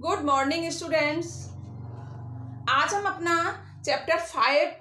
Good morning students. आज हम अपना चैप्टर 5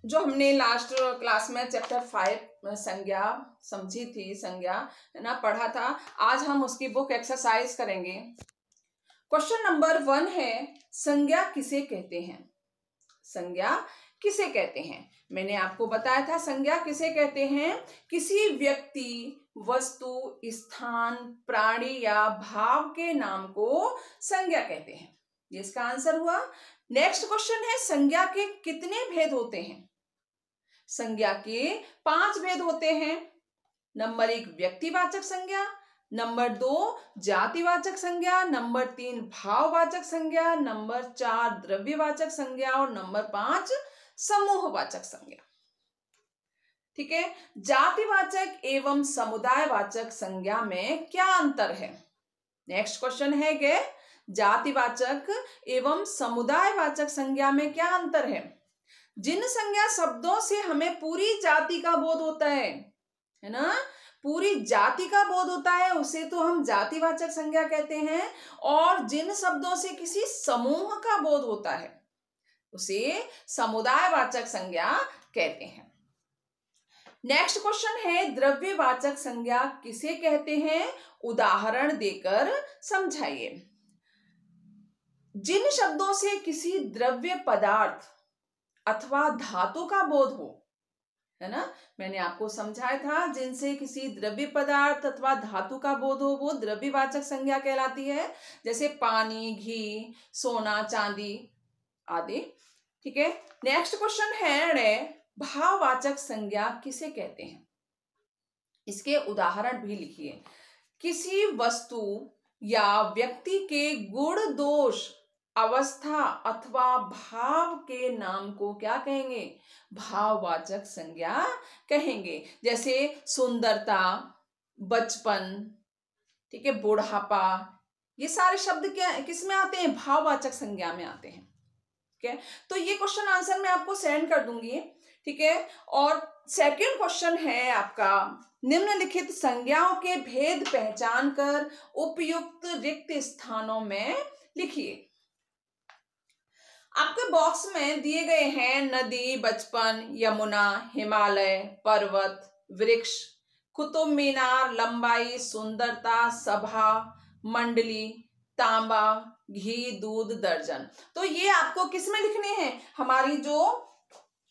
जो हमने लास्ट क्लास में चैप्टर 5 संज्ञा समझी थी, संज्ञा है ना, पढ़ा था। आज हम उसकी बुक एक्सरसाइज करेंगे। क्वेश्चन नंबर 1 है, संज्ञा किसे कहते हैं? संज्ञा किसे कहते हैं? मैंने आपको बताया था संज्ञा किसे कहते हैं। किसी व्यक्ति, वस्तु, स्थान, प्राणी या भाव के नाम को संज्ञा कहते हैं। ये इसका आंसर हुआ। नेक्स्ट क्वेश्चन है, संज्ञा के कितने भेद होते हैं? संज्ञा के 5 भेद होते हैं। नंबर 1 व्यक्तिवाचक संज्ञा, नंबर 2 जातिवाचक संज्ञा, नंबर 3 भाववाचक संज्ञा, नंबर 4 द्रव्यवाचक संज्ञा और नंबर 5 समूहवाचक संज्ञा। ठीक है, जातिवाचक एवं समुदायवाचक संज्ञा में क्या अंतर है? नेक्स्ट क्वेश्चन है कि जातिवाचक एवं समुदायवाचक संज्ञा में क्या अंतर है? जिन संज्ञा शब्दों से हमें पूरी जाति का बोध होता है ना, पूरी जाति का बोध होता है, उसे तो हम जातिवाचक संज्ञा कहते हैं। और जिन शब्दों से किसी समूह का बोध होता है उसे समुदायवाचक संज्ञा कहते हैं। नेक्स्ट क्वेश्चन है, द्रव्यवाचक संज्ञा किसे कहते हैं? उदाहरण देकर समझाइए। जिन शब्दों से किसी द्रव्य पदार्थ अथवा धातु का बोध हो, है ना, मैंने आपको समझाया था, जिनसे किसी द्रव्य पदार्थ अथवा धातु का बोध हो वो द्रव्यवाचक संज्ञा कहलाती है। जैसे पानी, घी, सोना, चांदी आदि। ठीक है, नेक्स्ट क्वेश्चन है, भाववाचक संज्ञा किसे कहते हैं? इसके उदाहरण भी लिखिए। किसी वस्तु या व्यक्ति के गुण, दोष, अवस्था अथवा भाव के नाम को क्या कहेंगे? भाववाचक संज्ञा कहेंगे। जैसे सुंदरता, बचपन, ठीक है, बुढ़ापा, ये सारे शब्द क्या किस में आते हैं? भाववाचक संज्ञा में आते हैं। ठीक है, तो ये क्वेश्चन आंसर मैं आपको सेंड कर दूंगी। ठीक है, और सेकंड क्वेश्चन है आपका, निम्नलिखित संज्ञाओं के भेद पहचान कर उपयुक्त रिक्त स्थानों में लिखिए। आपके बॉक्स में दिए गए हैं नदी, बचपन, यमुना, हिमालय, पर्वत, वृक्ष, कुतुब मीनार, लंबाई, सुंदरता, सभा, मंडली, तांबा, घी, दूध, दर्जन। तो ये आपको किस में लिखने हैं? हमारी जो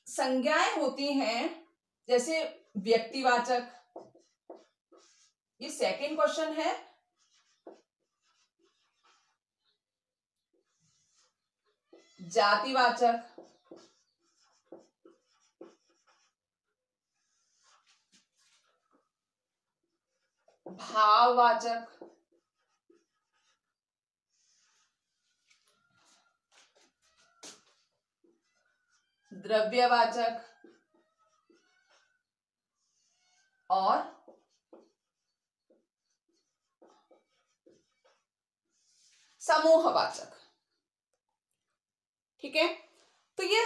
संज्ञाएं होती हैं, जैसे व्यक्तिवाचक, ये सेकंड क्वेश्चन है। जातिवाचक, भाववाचक, द्रव्यवाचक और समूहवाचक। ठीक है, तो ये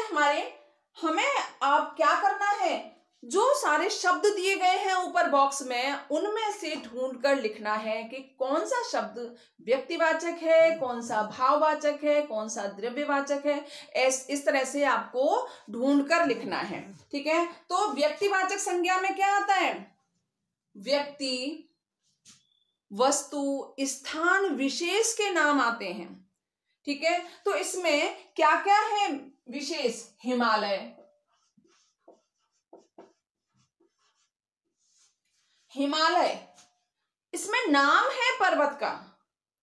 हमें आप क्या करना है, जो सारे शब्द दिए गए हैं ऊपर बॉक्स में, उनमें से ढूंढकर लिखना है कि कौन सा शब्द व्यक्तिवाचक है, कौन सा भाववाचक है, कौन सा द्रव्यवाचक है। इस तरह से आपको ढूंढकर लिखना है। ठीक है, तो व्यक्तिवाचक संज्ञा में क्या आता है? व्यक्ति, वस्तु, स्थान, विशेष के नाम आते हैं। ठीक है, तो इसमें क्या क्या है विशेष? हिमालय, हिमालय, इसमें नाम है पर्वत का,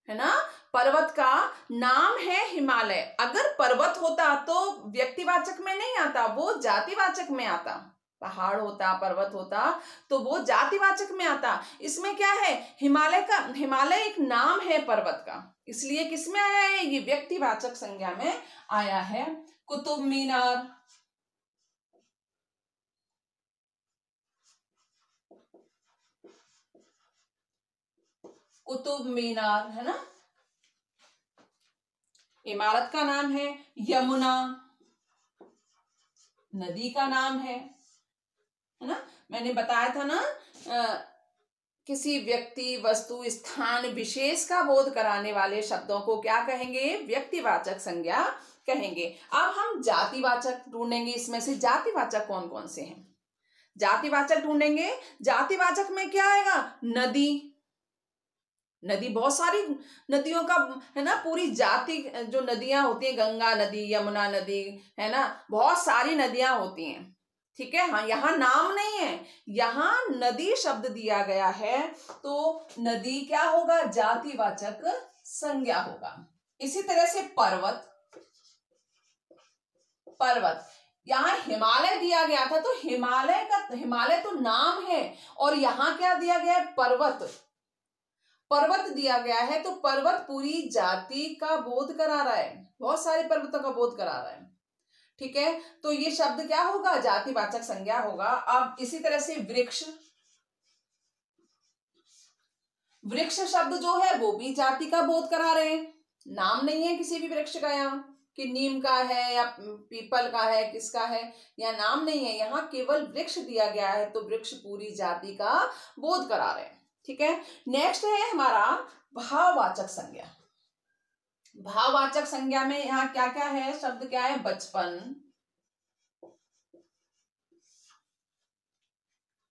है ना, पर्वत का नाम है हिमालय। अगर पर्वत होता तो व्यक्तिवाचक में नहीं आता, वो जातिवाचक में आता। पहाड़ होता, पर्वत होता तो वो जातिवाचक में आता। इसमें क्या है? हिमालय एक नाम है पर्वत का, इसलिए किस में आया है? ये व्यक्तिवाचक संज्ञा में आया है। कुतुब मीनार, कुतुब मीनार, है ना, इमारत का नाम है। यमुना नदी का नाम है ना। मैंने बताया था ना, किसी व्यक्ति, वस्तु, स्थान, विशेष का बोध कराने वाले शब्दों को क्या कहेंगे? व्यक्तिवाचक संज्ञा कहेंगे। अब हम जातिवाचक ढूंढेंगे, इसमें से जातिवाचक कौन कौन से हैं। जातिवाचक ढूंढेंगे। जातिवाचक में क्या आएगा? नदी। नदी, बहुत सारी नदियों का है ना, पूरी जाति जो नदियां होती हैं, गंगा नदी, यमुना नदी, है ना, बहुत सारी नदियां होती हैं। ठीक है, हाँ, यहाँ नाम नहीं है, यहाँ नदी शब्द दिया गया है, तो नदी क्या होगा? जातिवाचक संज्ञा होगा। इसी तरह से पर्वत, पर्वत, यहाँ हिमालय दिया गया था, तो हिमालय तो नाम है, और यहाँ क्या दिया गया है? पर्वत, पर्वत दिया गया है, तो पर्वत पूरी जाति का बोध करा रहा है, बहुत सारे पर्वतों का बोध करा रहा है। ठीक है, तो ये शब्द क्या होगा? जातिवाचक संज्ञा होगा। अब इसी तरह से वृक्ष, वृक्ष शब्द जो है वो भी जाति का बोध करा रहे हैं। नाम नहीं है किसी भी वृक्ष का यहाँ, कि नीम का है या पीपल का है, किसका है, या नाम नहीं है, यहाँ केवल वृक्ष दिया गया है, तो वृक्ष पूरी जाति का बोध करा रहे हैं। ठीक है, नेक्स्ट है हमारा भाववाचक संज्ञा। भाववाचक संज्ञा में यहाँ क्या क्या है? शब्द क्या है? बचपन,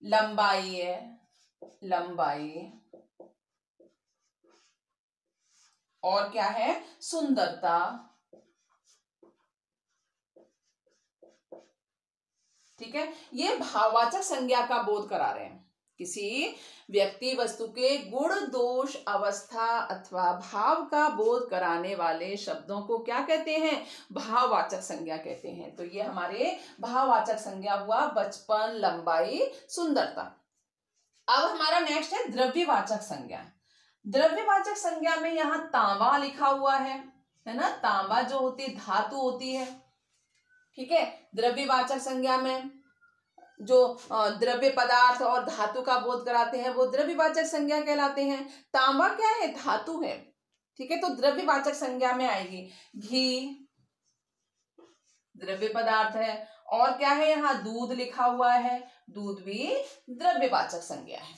लंबाई है, लंबाई, और क्या है? सुंदरता। ठीक है, ये भाववाचक संज्ञा का बोध करा रहे हैं। किसी व्यक्ति, वस्तु के गुण, दोष, अवस्था अथवा भाव का बोध कराने वाले शब्दों को क्या कहते हैं? भाववाचक संज्ञा कहते हैं। तो ये हमारे भाववाचक संज्ञा हुआ, बचपन, लंबाई, सुंदरता। अब हमारा नेक्स्ट है द्रव्यवाचक संज्ञा। द्रव्यवाचक संज्ञा में यहाँ तांबा लिखा हुआ है ना, तांबा जो होती है धातु होती है। ठीक है, द्रव्यवाचक संज्ञा में जो द्रव्य पदार्थ और धातु का बोध कराते हैं वो द्रव्यवाचक संज्ञा कहलाते हैं। तांबा क्या है? धातु है। ठीक है, तो द्रव्यवाचक संज्ञा में आएगी। घी द्रव्य पदार्थ है, और क्या है? यहाँ दूध लिखा हुआ है, दूध भी द्रव्यवाचक संज्ञा है।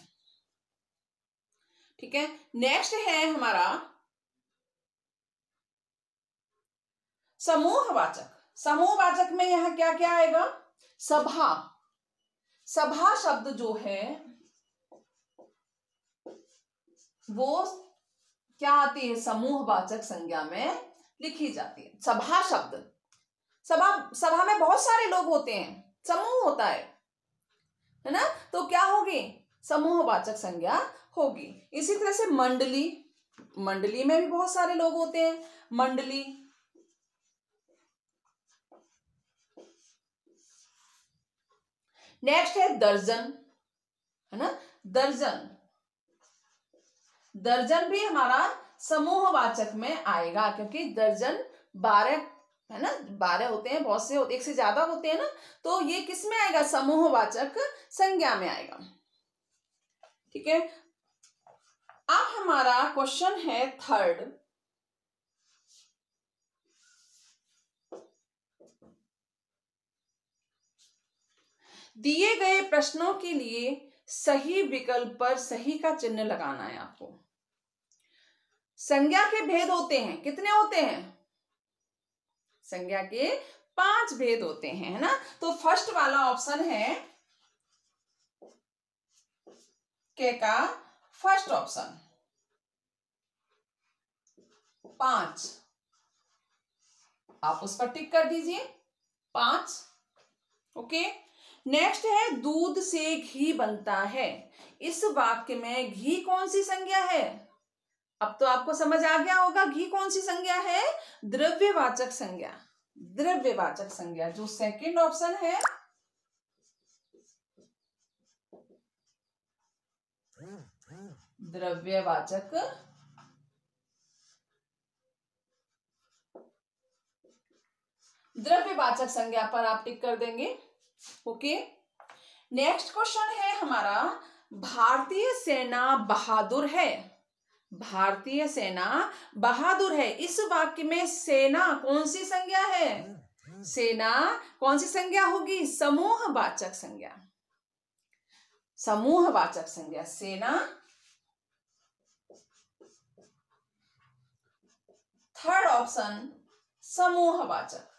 ठीक है, नेक्स्ट है हमारा समूहवाचक। समूहवाचक में यहाँ क्या क्या आएगा? सभा, सभा शब्द जो है वो क्या आती है? समूहवाचक संज्ञा में लिखी जाती है। सभा शब्द, सभा में बहुत सारे लोग होते हैं, समूह होता है ना, तो क्या होगी? समूहवाचक संज्ञा होगी। इसी तरह से मंडली, मंडली में भी बहुत सारे लोग होते हैं, मंडली। नेक्स्ट है दर्जन, है ना, दर्जन, दर्जन भी हमारा समूहवाचक में आएगा, क्योंकि दर्जन 12 है ना, 12 होते हैं, बहुत से होते, एक से ज्यादा होते हैं ना, तो ये किस में आएगा? समूहवाचक संज्ञा में आएगा। ठीक है, अब हमारा क्वेश्चन है थर्ड। दिए गए प्रश्नों के लिए सही विकल्प पर सही का चिन्ह लगाना है आपको। संज्ञा के भेद होते हैं, कितने होते हैं? संज्ञा के 5 भेद होते हैं, है ना। तो फर्स्ट वाला ऑप्शन है के का फर्स्ट ऑप्शन 5, आप उस पर टिक कर दीजिए 5। ओके, नेक्स्ट है दूध से घी बनता है। इस वाक्य में घी कौन सी संज्ञा है? अब तो आपको समझ आ गया होगा घी कौन सी संज्ञा है? द्रव्यवाचक संज्ञा, द्रव्यवाचक संज्ञा। जो सेकंड ऑप्शन है द्रव्यवाचक द्रव्यवाचक संज्ञा पर आप टिक कर देंगे। ओके, नेक्स्ट क्वेश्चन है हमारा भारतीय सेना बहादुर है। भारतीय सेना बहादुर है। इस वाक्य में सेना कौन सी संज्ञा है? सेना कौन सी संज्ञा होगी? समूहवाचक संज्ञा, समूहवाचक संज्ञा। सेना ऑप्शन समूहवाचक।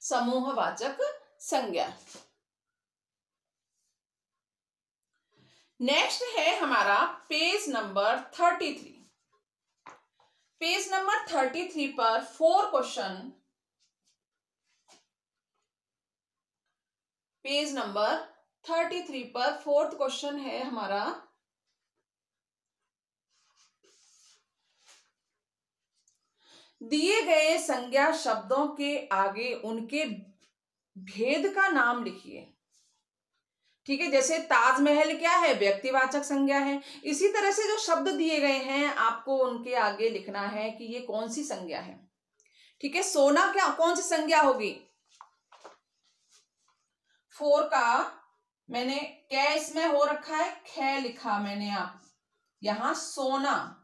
समूहवाचक संज्ञा। नेक्स्ट है हमारा पेज नंबर 33। पेज नंबर 33 पर 4 क्वेश्चन, पेज नंबर 33 पर 4th क्वेश्चन है हमारा, दिए गए संज्ञा शब्दों के आगे उनके भेद का नाम लिखिए। ठीक है, जैसे ताजमहल क्या है, व्यक्तिवाचक संज्ञा है। इसी तरह से जो शब्द दिए गए हैं आपको उनके आगे लिखना है कि ये कौन सी संज्ञा है। ठीक है, सोना क्या कौन सी संज्ञा होगी? 4 का मैंने क्या इसमें हो रखा है, ख लिखा मैंने, आप यहां सोना,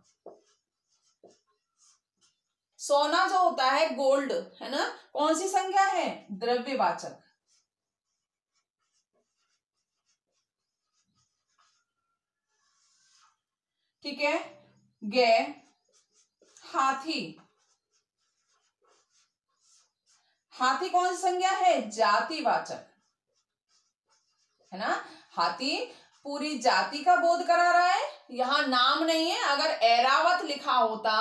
सोना जो होता है गोल्ड है ना, कौन सी संज्ञा है, द्रव्यवाचक। ठीक है, गे हाथी, हाथी कौन सी संज्ञा है, जातिवाचक है ना। हाथी पूरी जाति का बोध करा रहा है, यहां नाम नहीं है। अगर ऐरावत लिखा होता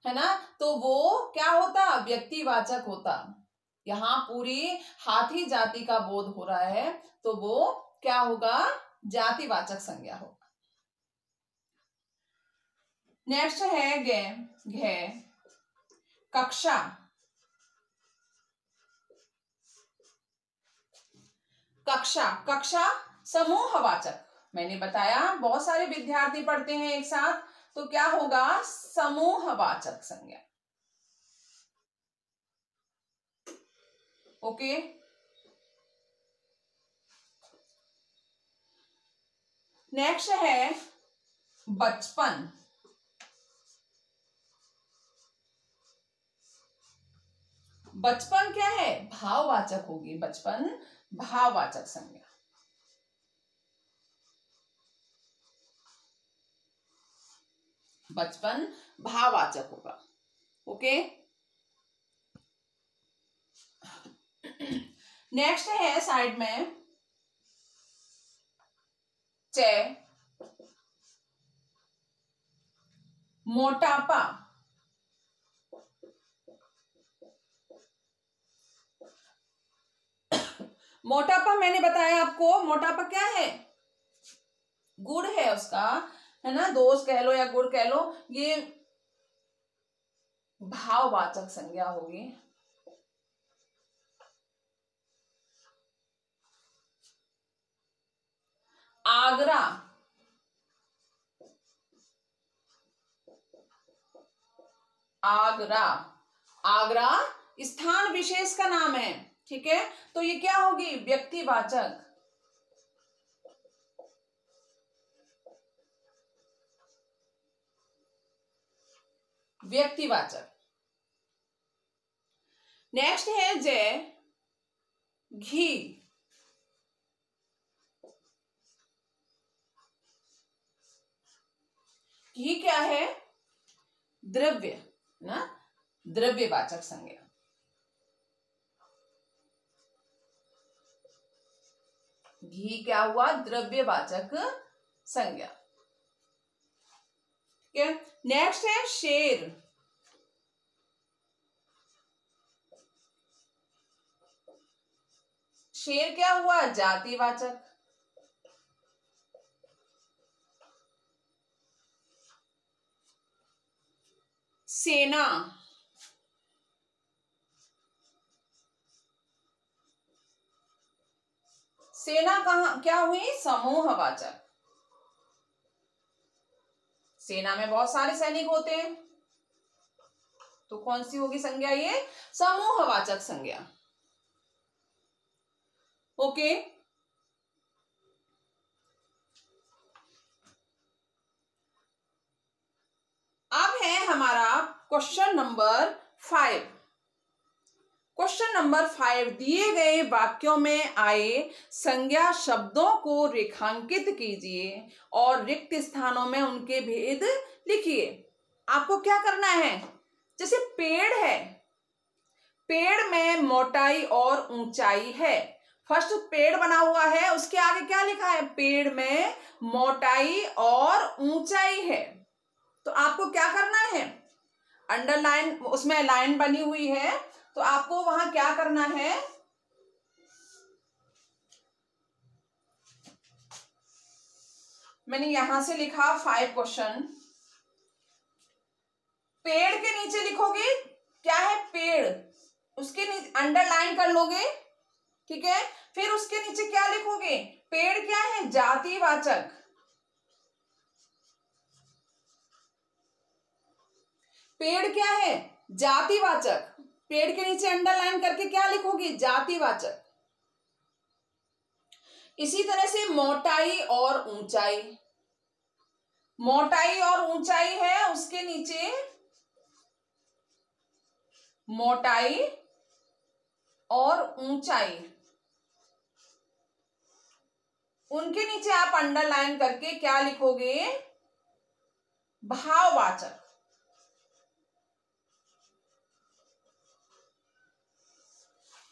है ना तो वो क्या होता, व्यक्तिवाचक होता। यहां पूरी हाथी जाति का बोध हो रहा है तो वो क्या होगा, जातिवाचक संज्ञा होगा। नेक्स्ट है गे घे कक्षा, कक्षा, कक्षा समूहवाचक। मैंने बताया बहुत सारे विद्यार्थी पढ़ते हैं एक साथ, तो क्या होगा, समूहवाचक संज्ञा। ओके, नेक्स्ट है बचपन, बचपन क्या है, भाववाचक होगी, बचपन भाववाचक संज्ञा। बचपन भाववाचक होगा। ओके, नेक्स्ट है साइड में चे मोटापा, मोटापा मैंने बताया आपको, मोटापा क्या है, गुण है उसका, है ना, दोष कह लो या गुण कह लो, ये भाववाचक संज्ञा होगी। आगरा, आगरा, आगरा स्थान विशेष का नाम है। ठीक है, तो ये क्या होगी, व्यक्तिवाचक। व्यक्तिवाचक। नेक्स्ट है जय घी, घी क्या है, द्रव्य ना, द्रव्यवाचक संज्ञा। घी क्या हुआ, द्रव्यवाचक संज्ञा। ठीक है, नेक्स्ट है शेर, शेर क्या हुआ, जातिवाचक। सेना, सेना कहां क्या हुई, समूहवाचक। सेना में बहुत सारे सैनिक होते हैं तो कौन सी होगी संज्ञा, ये समूहवाचक संज्ञा। ओके, अब है हमारा क्वेश्चन नंबर 5। क्वेश्चन नंबर 5, दिए गए वाक्यों में आए संज्ञा शब्दों को रेखांकित कीजिए और रिक्त स्थानों में उनके भेद लिखिए। आपको क्या करना है, जैसे पेड़ है, पेड़ में मोटाई और ऊंचाई है। फर्स्ट पेड़ बना हुआ है, उसके आगे क्या लिखा है, पेड़ में मोटाई और ऊंचाई है। तो आपको क्या करना है, अंडरलाइन, उसमें लाइन बनी हुई है, तो आपको वहां क्या करना है, मैंने यहां से लिखा 5 क्वेश्चन। पेड़ के नीचे लिखोगे क्या है, पेड़, उसके नीचे अंडरलाइन कर लोगे, ठीक है। फिर उसके नीचे क्या लिखोगे, पेड़ क्या है, जातिवाचक, पेड़ क्या है, जातिवाचक। पेड़ के नीचे अंडरलाइन करके क्या लिखोगे, जातिवाचक। इसी तरह से मोटाई और ऊंचाई, मोटाई और ऊंचाई है, उसके नीचे मोटाई और ऊंचाई, उनके नीचे आप अंडरलाइन करके क्या लिखोगे, भाववाचक।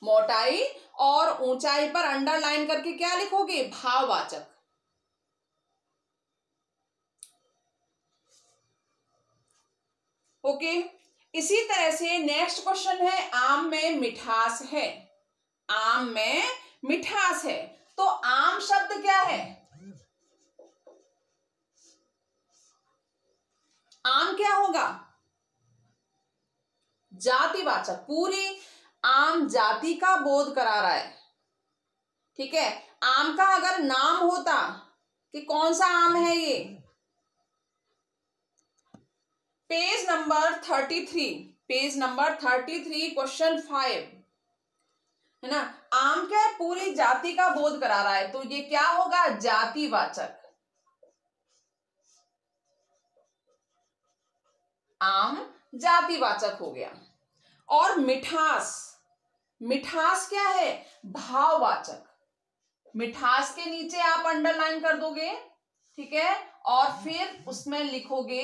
मोटाई और ऊंचाई पर अंडरलाइन करके क्या लिखोगे, भाववाचक। ओके। इसी तरह से नेक्स्ट क्वेश्चन है, आम में मिठास है, आम में मिठास है, तो आम शब्द क्या है, आम क्या होगा, जातिवाचक। पूरी आम जाति का बोध करा रहा है, ठीक है। आम का अगर नाम होता कि कौन सा आम है ये, page number 33, page number 33 question 5 है ना, आम क्या है, पूरी जाति का बोध करा रहा है, तो ये क्या होगा, जातिवाचक। आम जातिवाचक हो गया। और मिठास, मिठास क्या है, भाववाचक। मिठास के नीचे आप अंडरलाइन कर दोगे, ठीक है, और फिर उसमें लिखोगे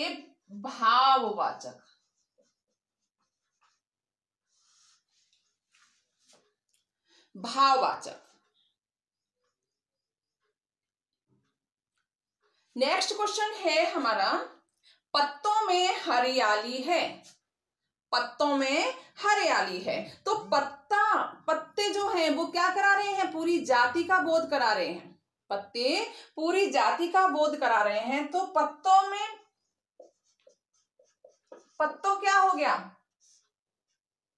भाववाचक। भाववाचक। नेक्स्ट क्वेश्चन है हमारा, पत्तों में हरियाली है, पत्तों में हरियाली है, तो पत्ते जो हैं वो क्या करा रहे हैं, पूरी जाति का बोध करा रहे हैं, पत्ते पूरी जाति का बोध करा रहे हैं। तो पत्तों में, पत्तों क्या हो गया,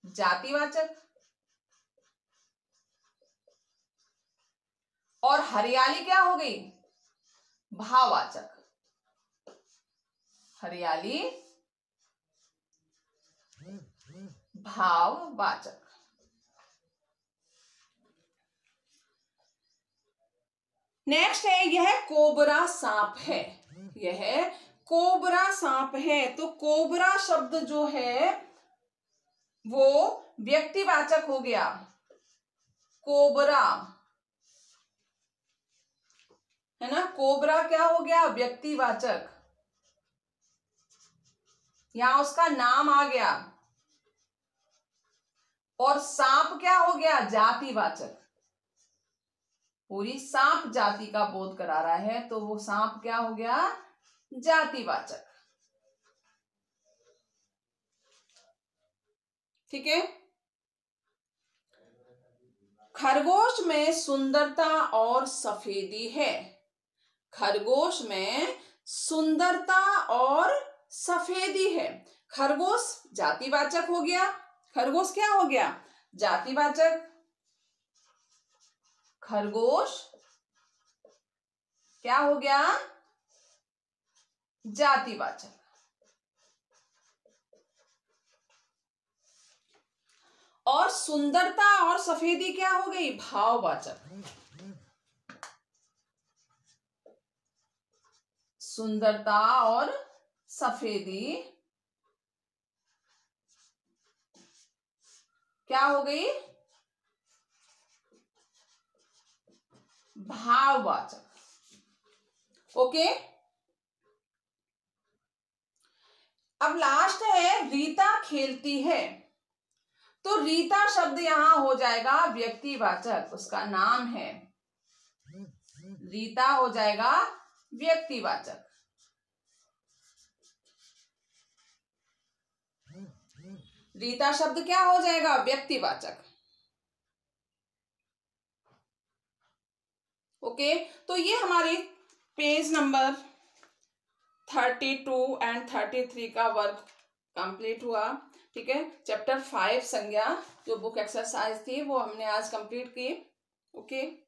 जातिवाचक, और हरियाली क्या हो गई, भाववाचक। हरियाली भाववाचक। नेक्स्ट है, यह कोबरा सांप है, यह कोबरा सांप है, तो कोबरा शब्द जो है वो व्यक्तिवाचक हो गया, कोबरा, है ना, कोबरा क्या हो गया, व्यक्तिवाचक, यहां उसका नाम आ गया। और सांप क्या हो गया, जातिवाचक, पूरी सांप जाति का बोध करा रहा है, तो वो सांप क्या हो गया, जातिवाचक, ठीक है। खरगोश में सुंदरता और सफेदी है, खरगोश में सुंदरता और सफेदी है, खरगोश जातिवाचक हो गया, खरगोश क्या हो गया, जातिवाचक, खरगोश क्या हो गया, जातिवाचक। और सुंदरता और सफेदी क्या हो गई, भाववाचक, सुंदरता और सफेदी क्या हो गई? भाववाचक। ओके, अब लास्ट है रीता खेलती है। तो रीता शब्द यहां हो जाएगा व्यक्तिवाचक, उसका नाम है। रीता हो जाएगा व्यक्तिवाचक। रीता शब्द क्या हो जाएगा? व्यक्तिवाचक। ओके, तो ये हमारी पेज नंबर 32 एंड 33 का वर्क कंप्लीट हुआ। ठीक है, चैप्टर 5 संज्ञा जो बुक एक्सरसाइज थी वो हमने आज कंप्लीट की। ओके।